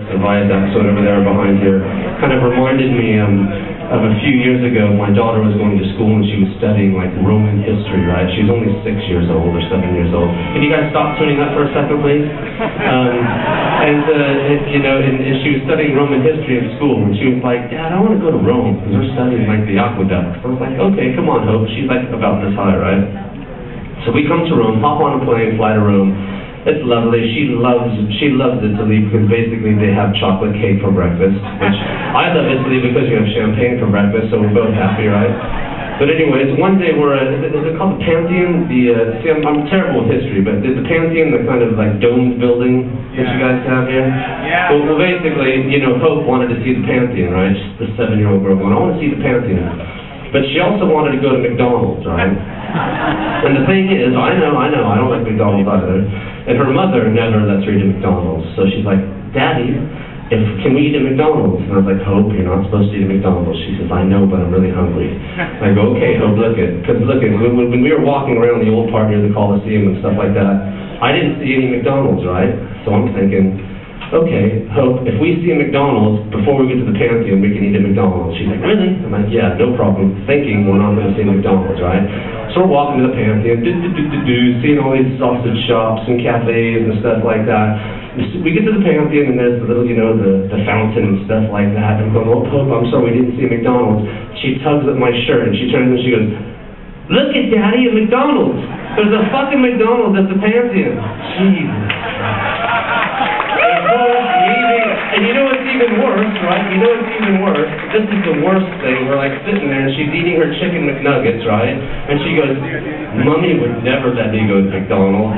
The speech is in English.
the viaducts, whatever they are behind here, kind of reminded me of a few years ago. My daughter was going to school and she was studying like Roman history, right? She was only 6 years old or 7 years old. Can you guys stop tuning up for a second, please? And she was studying Roman history in school, and she was like, Dad, I want to go to Rome because we're studying like the aqueducts. I was like, okay, come on, Hope. She's like about this high, right? So we come to Rome, hop on a plane, fly to Rome. It's lovely. She loves Italy because basically they have chocolate cake for breakfast, which I love Italy because you have champagne for breakfast, so we're both happy, right? But anyways, one day is it called the Pantheon? See, I'm terrible with history, but the Pantheon, the kind of like domed building that you guys have here? Yeah. Well, basically, Hope wanted to see the Pantheon, right? Just the 7-year-old girl going, I want to see the Pantheon. But she also wanted to go to McDonald's, right? And the thing is, I know, I don't like McDonald's either. And her mother never lets her eat at McDonald's. So she's like, Daddy, can we eat at McDonald's? And I was like, Hope, you're not supposed to eat at McDonald's. She says, I know, but I'm really hungry. And I go, okay, Hope, because when we were walking around the old part near the Coliseum and stuff like that, I didn't see any McDonald's, right? So I'm thinking, okay, Hope, if we see a McDonald's before we get to the Pantheon, we can eat at McDonald's. She's like, really? I'm like, yeah, no problem. Thinking we're not going to see McDonald's, right? So we're walking to the Pantheon, seeing all these sausage shops and cafes and stuff like that. We get to the Pantheon and there's the little, the fountain and stuff like that. And I'm going, oh, Hope, I'm sorry, we didn't see McDonald's. She tugs at my shirt and she turns and she goes, look at Daddy at McDonald's. There's a fucking McDonald's at the Pantheon. Jesus. And you know what's even worse, right? You know what's even worse? This is the worst thing. We're like sitting there and she's eating her chicken McNuggets, right? And she goes, Mommy would never let me go to McDonald's.